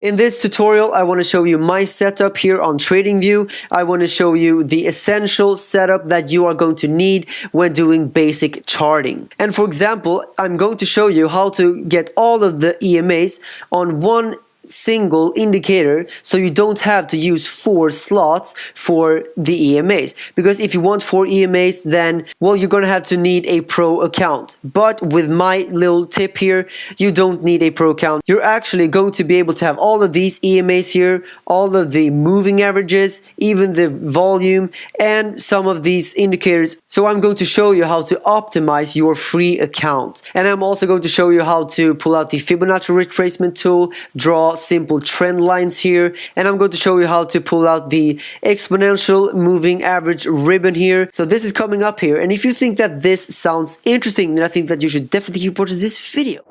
In this tutorial, I want to show you my setup here on TradingView. I want to show you the essential setup that you are going to need when doing basic charting. And for example, I'm going to show you how to get all of the EMAs on one single indicator, so you don't have to use 4 slots for the EMAs, because if you want 4 EMAs, then well, you're gonna have to need a pro account. But with my little tip here, you don't need a pro account. You're actually going to be able to have all of these EMAs here, all of the moving averages, even the volume, and some of these indicators. So I'm going to show you how to optimize your free account, and I'm also going to show you how to pull out the Fibonacci retracement tool, draw simple trend lines here, and I'm going to show you how to pull out the exponential moving average ribbon here. So this is coming up here, and if you think that this sounds interesting, then I think that you should definitely keep watching this video.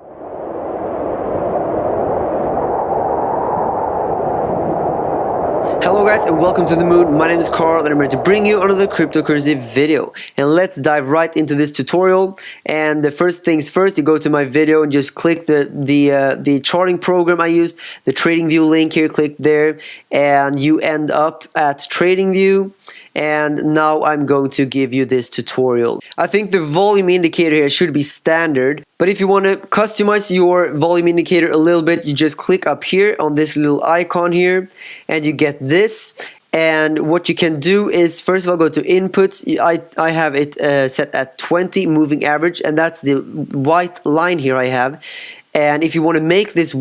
Hello guys, and welcome to the moon. My name is Carl and I'm ready to bring you another cryptocurrency video. And let's dive right into this tutorial. And the first things first, you go to my video and just click the charting program I used, the TradingView link here, click there, and you end up at TradingView. And now I'm going to give you this tutorial. I think the volume indicator here should be standard, but if you want to customize your volume indicator a little bit, you just click up here on this little icon here and you get this. And what you can do is, first of all, go to inputs. I have it set at 20 moving average, and that's the white line here I have. And if you want to make this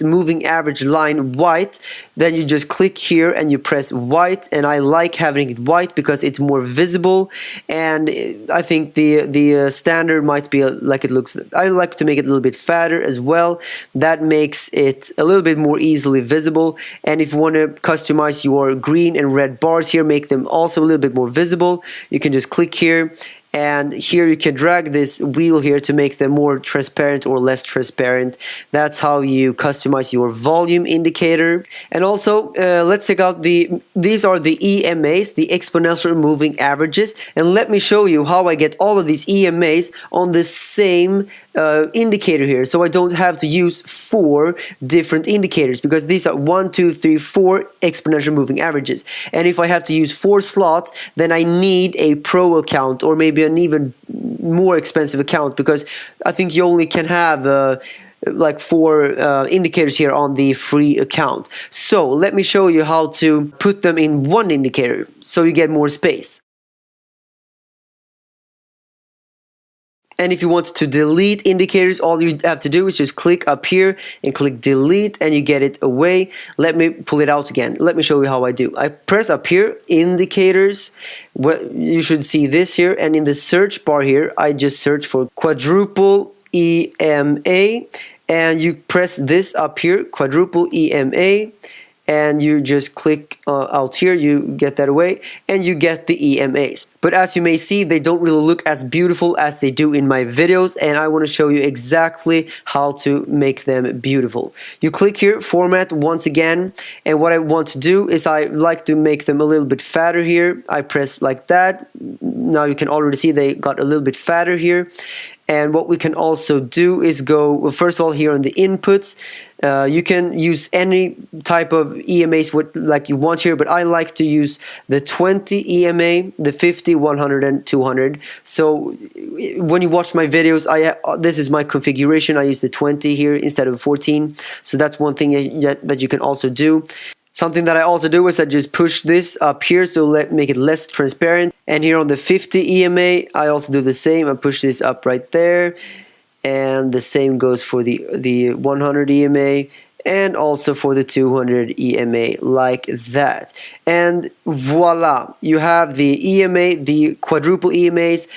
moving average line white, then you just click here and you press white. And I like having it white because it's more visible. And I think the standard might be like it looks. I like to make it a little bit fatter as well. That makes it a little bit more easily visible. And if you want to customize your green and red bars here, make them also a little bit more visible, you can just click here. And here you can drag this wheel here to make them more transparent or less transparent. That's how you customize your volume indicator. And also, let's check out these are the EMAs, the exponential moving averages. And let me show you how I get all of these EMAs on the same indicator here. So I don't have to use 4 different indicators, because these are 1, 2, 3, 4 exponential moving averages. And if I have to use 4 slots, then I need a pro account, or maybe an even more expensive account, because I think you only can have like 4 indicators here on the free account. So let me show you how to put them in one indicator so you get more space. And if you want to delete indicators, all you have to do is just click up here and click delete, and you get it away. Let me pull it out again. Let me show you how I do. I press up here, indicators. You should see this here, and in the search bar here, I just search for quadruple EMA, and you press this up here, quadruple EMA. And you just click out here, you get that away, and you get the EMAs. But as you may see, they don't really look as beautiful as they do in my videos, and I want to show you exactly how to make them beautiful. You click here, format once again, and what I want to do is I like to make them a little bit fatter here. I press like that. Now you can already see they got a little bit fatter here. And what we can also do is go, well, first of all, here on the inputs, you can use any type of EMAs like you want here, but I like to use the 20 EMA, the 50, 100, and 200. So when you watch my videos, this is my configuration. I use the 20 here instead of 14. So that's one thing that you can also do. Something that I also do is I just push this up here, so make it less transparent. And here on the 50 EMA, I also do the same. I push this up right there. And the same goes for the 100 EMA and also for the 200 EMA, like that. And voila, you have the EMA, the quadruple EMAs,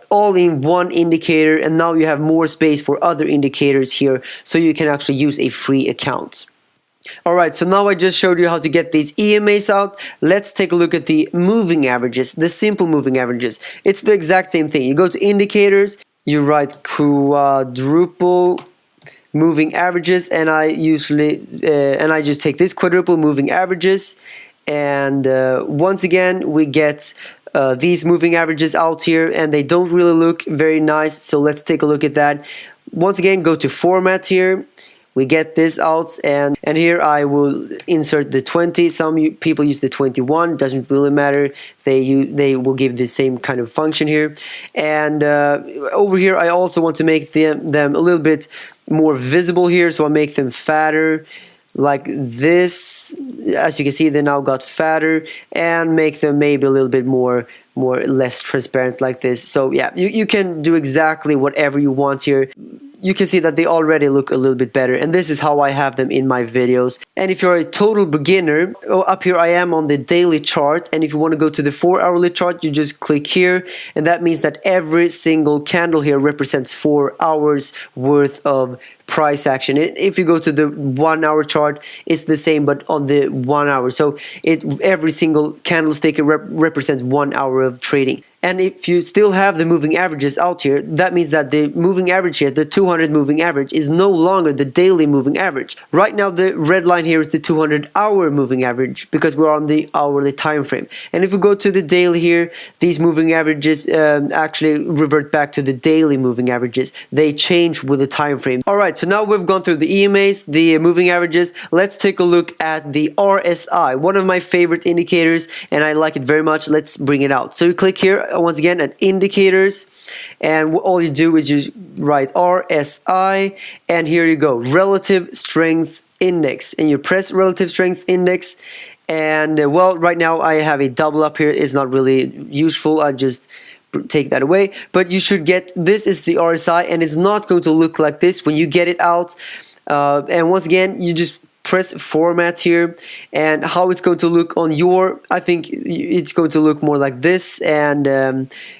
all in one indicator, and now you have more space for other indicators here, so you can actually use a free account. Alright, so now I just showed you how to get these EMAs out. Let's take a look at the moving averages, the simple moving averages. It's the exact same thing. You go to indicators, you write quadruple moving averages, and I just take this quadruple moving averages, and once again we get these moving averages out here, and they don't really look very nice. So let's take a look at that. Once again, go to format here. we get this out, and here I will insert the 20. Some people use the 21, doesn't really matter. They will give the same kind of function here. And over here I also want to make them a little bit more visible here, so I make them fatter like this. As you can see, they now got fatter, and make them maybe a little bit more less transparent like this. So yeah, you can do exactly whatever you want here. You can see that they already look a little bit better, and this is how I have them in my videos. And if you're a total beginner, up here I am on the daily chart, and if you want to go to the 4-hourly chart, you just click here, and that means that every single candle here represents 4 hours worth of price action. If you go to the 1-hour chart, it's the same, but on the 1 hour. So every single candlestick represents 1 hour of trading. And if you still have the moving averages out here, that means that the moving average here, the 200 moving average, is no longer the daily moving average. Right now the red line here is the 200-hour moving average, because we're on the hourly time frame. And if we go to the daily here, these moving averages actually revert back to the daily moving averages. They change with the time frame. Alright, so now we've gone through the EMAs, the moving averages. Let's take a look at the RSI, one of my favorite indicators, and I like it very much. Let's bring it out. So you click here once again at indicators, and all you do is you write RSI, and here you go, relative strength index, and you press relative strength index. And well, right now I have a double up here. It's not really useful. I just take that away, but you should get, this is the RSI, and it's not going to look like this when you get it out. And once again, you just press format here, and how it's going to look on your, I think it's going to look more like this, and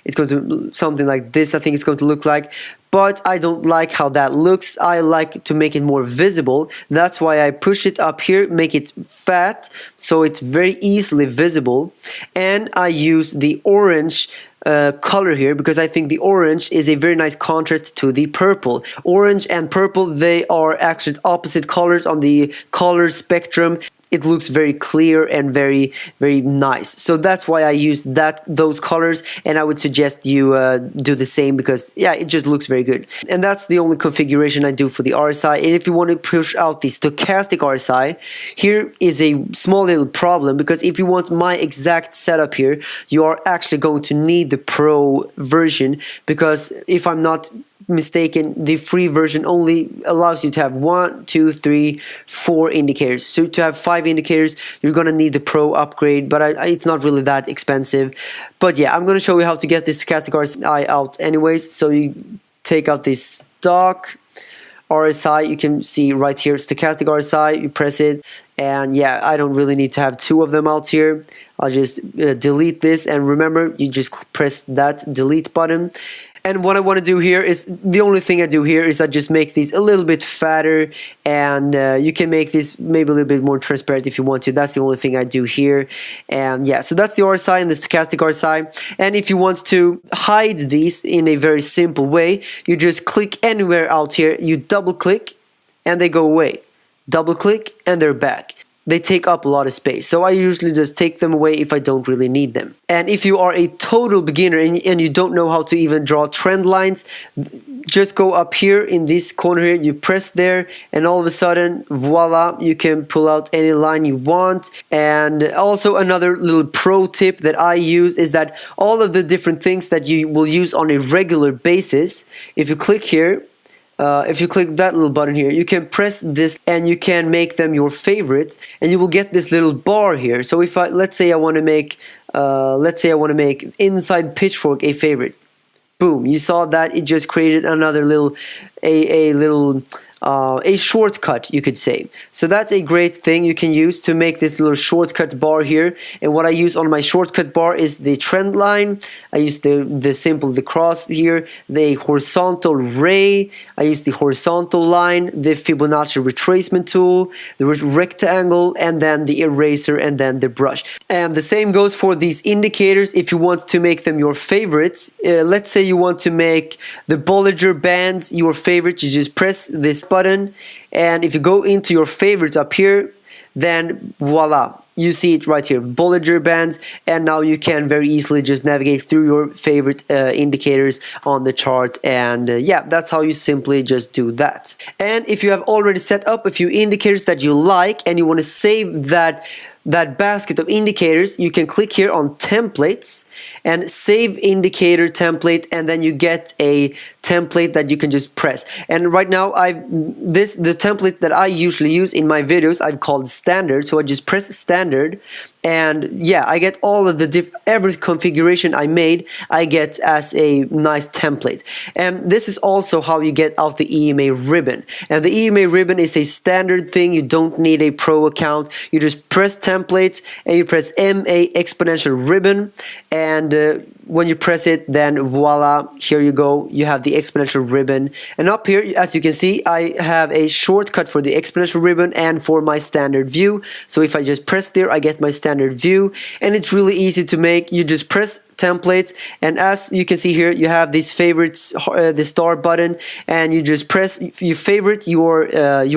it's going to something like this. I think it's going to look like, but I don't like how that looks. I like to make it more visible. That's why I push it up here, make it fat, so it's very easily visible. And I use the orange color here, because I think the orange is a very nice contrast to the purple. Orange and purple, they are actually opposite colors on the color spectrum. It looks very clear and very nice. So that's why I use those colors, and I would suggest you do the same, because yeah, it just looks very good. And that's the only configuration I do for the RSI. And if you want to push out the stochastic RSI, here is a small little problem, because if you want my exact setup here, you are actually going to need the pro version, because if I'm not mistaken, the free version only allows you to have 1, 2, 3, 4 indicators. So to have 5 indicators, you're gonna need the pro upgrade, but it's not really that expensive. But yeah, I'm gonna show you how to get this stochastic RSI out anyways. So you take out this stock RSI, you can see right here, stochastic RSI, you press it, and yeah, I don't really need to have 2 of them out here. I'll just delete this, and remember, you just press that delete button. And what I want to do here is, the only thing I do here is I just make these a little bit fatter, and you can make this maybe a little bit more transparent if you want to. That's the only thing I do here. And yeah, so that's the RSI and the stochastic RSI. And if you want to hide these in a very simple way, you just click anywhere out here, you double click, and they go away. Double click, and they're back. They take up a lot of space, so I usually just take them away if I don't really need them. And if you are a total beginner and you don't know how to even draw trend lines, just go up here in this corner here, you press there, and all of a sudden, voila, you can pull out any line you want. And also another little pro tip that I use is that all of the different things that you will use on a regular basis, if you click here, if you click that little button here, you can press this and you can make them your favorites, and you will get this little bar here. So if let's say I want to make inside pitchfork a favorite. Boom, you saw that it just created another little a shortcut, you could say. So that's a great thing you can use to make this little shortcut bar here. And what I use on my shortcut bar is the trend line. I use the cross here, the horizontal ray. I use the horizontal line, the Fibonacci retracement tool, the rectangle, and then the eraser, and then the brush. And the same goes for these indicators. If you want to make them your favorites, let's say you want to make the Bollinger Bands your favorite, you just press this button, and if you go into your favorites up here, then voila, you see it right here, Bollinger Bands, and now you can very easily just navigate through your favorite indicators on the chart, and yeah, that's how you simply just do that. And if you have already set up a few indicators that you like and you want to save that basket of indicators, you can click here on templates and save indicator template, and then you get a template that you can just press. And right now the template that I usually use in my videos I've called standard, so I just press standard, and yeah, I get all of the every configuration I made I get as a nice template. And this is also how you get out the EMA ribbon. And the EMA ribbon is a standard thing. You don't need a pro account. You just press template and you press MA exponential ribbon, and when you press it, then voila, here you go, you have the exponential ribbon. And up here, as you can see, I have a shortcut for the exponential ribbon and for my standard view. So if I just press there, I get my standard view, and it's really easy to make. You just press templates, and as you can see here, you have these favorites, the star button, and you just press, you favorite your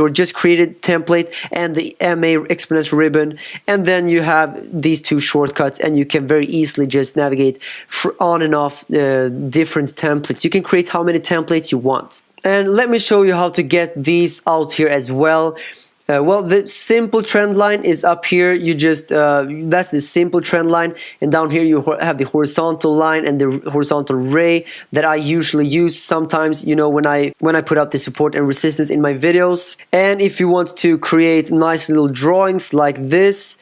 just created template and the MA exponential ribbon, and then you have these two shortcuts, and you can very easily just navigate on and off different templates. You can create how many templates you want. And let me show you how to get these out here as well. Well, the simple trend line is up here. You just that's the simple trend line, and down here you have the horizontal line and the horizontal ray that I usually use sometimes, you know, when I put out the support and resistance in my videos. And if you want to create nice little drawings like this,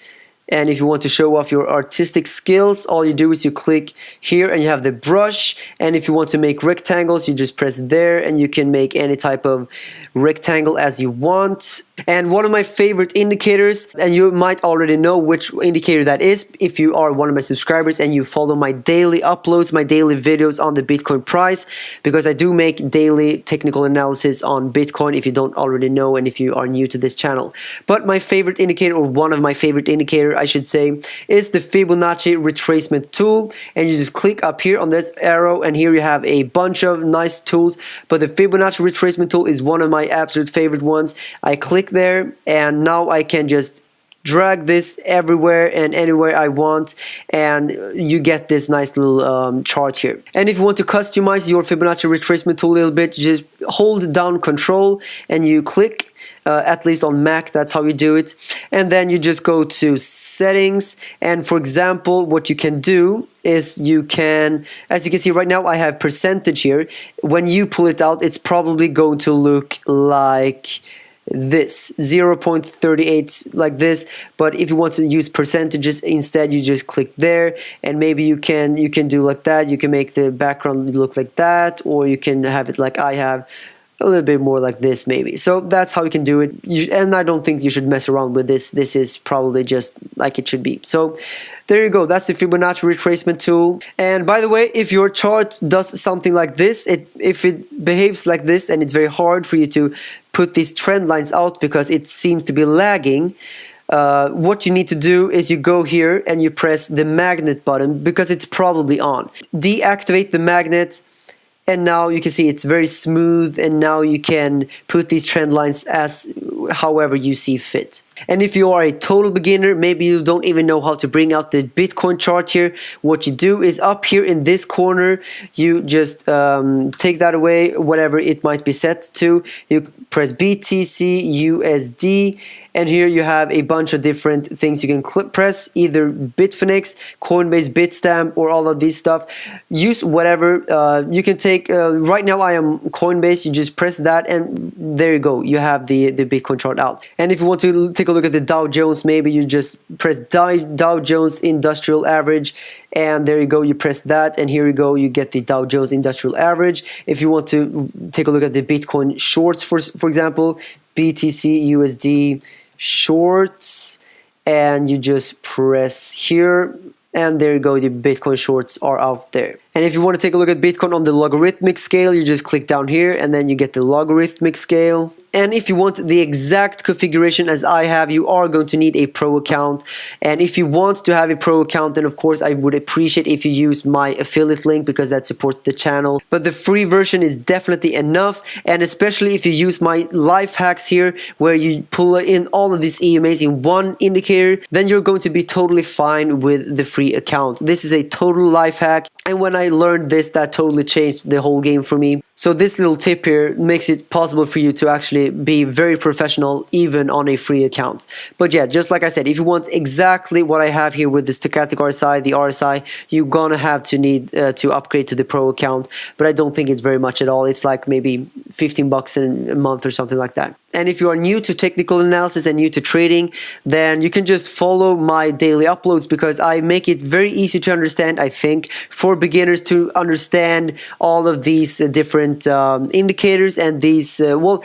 and if you want to show off your artistic skills, all you do is you click here and you have the brush. And if you want to make rectangles, you just press there, and you can make any type of rectangle as you want. And one of my favorite indicators, and you might already know which indicator that is if you are one of my subscribers and you follow my daily uploads, my daily videos on the Bitcoin price, because I do make daily technical analysis on Bitcoin, if you don't already know and if you are new to this channel. But my favorite indicator, or one of my favorite indicator I should say, is the Fibonacci retracement tool. And you just click up here on this arrow, and here you have a bunch of nice tools, but the Fibonacci retracement tool is one of my absolute favorite ones. I click there, and now I can just drag this everywhere and anywhere I want, and you get this nice little chart here. And if you want to customize your Fibonacci retracement tool a little bit, just hold down Control and you click. At least on Mac, that's how you do it. And then you just go to settings, and for example, what you can do is you can, as you can see right now, I have percentage here. When you pull it out, it's probably going to look like this, 0.38 like this. But if you want to use percentages instead, you just click there, and maybe you can do like that. You can make the background look like that, or you can have it like I have, a little bit more like this maybe. So that's how you can do it. And I don't think you should mess around with this. This is probably just like it should be. So there you go. That's the Fibonacci retracement tool. And by the way, if your chart does something like this, if it behaves like this and it's very hard for you to put these trend lines out because it seems to be lagging, what you need to do is you go here and you press the magnet button, because it's probably on. Deactivate the magnet. And now you can see it's very smooth, and now you can put these trend lines as however you see fit. And if you are a total beginner, maybe you don't even know how to bring out the Bitcoin chart here, what you do is up here in this corner, you just take that away, whatever it might be set to. You press BTC USD, and here you have a bunch of different things you can press, either Bitfinex, Coinbase, Bitstamp, or all of these stuff. Use whatever. You can take, right now I am Coinbase, you just press that, and there you go, you have the Bitcoin chart out. And if you want to take a look at the Dow Jones, maybe you just press Dow Jones Industrial Average, and there you go, you press that, and here you go, you get the Dow Jones Industrial Average. If you want to take a look at the Bitcoin shorts, for example, BTC USD shorts, and you just press here, and there you go, the Bitcoin shorts are out there. And if you want to take a look at Bitcoin on the logarithmic scale, you just click down here, and then you get the logarithmic scale. And if you want the exact configuration as I have, you are going to need a pro account. And if you want to have a pro account, then of course I would appreciate if you use my affiliate link, because that supports the channel. But the free version is definitely enough, and especially if you use my life hacks here, where you pull in all of these EMAs in one indicator, then you're going to be totally fine with the free account. This is a total life hack, and when I learned this, that totally changed the whole game for me. So this little tip here makes it possible for you to actually be very professional even on a free account. But yeah, just like I said, if you want exactly what I have here with the stochastic RSI, the RSI, you're gonna have to need to upgrade to the pro account. But I don't think it's very much at all. It's like maybe 15 bucks a month or something like that. And if you are new to technical analysis and new to trading, then you can just follow my daily uploads, because I make it very easy to understand, I think, for beginners to understand all of these different indicators and these, well,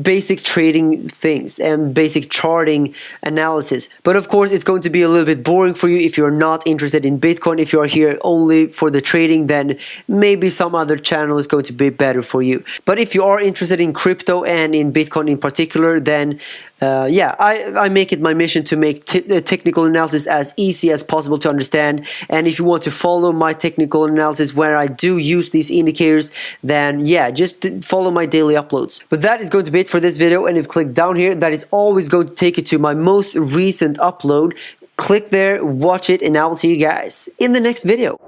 basic trading things and basic charting analysis. But of course, it's going to be a little bit boring for you if you're not interested in Bitcoin. If you are here only for the trading, then maybe some other channel is going to be better for you. But if you are interested in crypto and in Bitcoin in particular, then yeah, I make it my mission to make technical analysis as easy as possible to understand. And if you want to follow my technical analysis where I do use these indicators, then yeah, just follow my daily uploads. But that is going to be it for this video, and if you click down here, that is always going to take you to my most recent upload. Click there, watch it, and I will see you guys in the next video.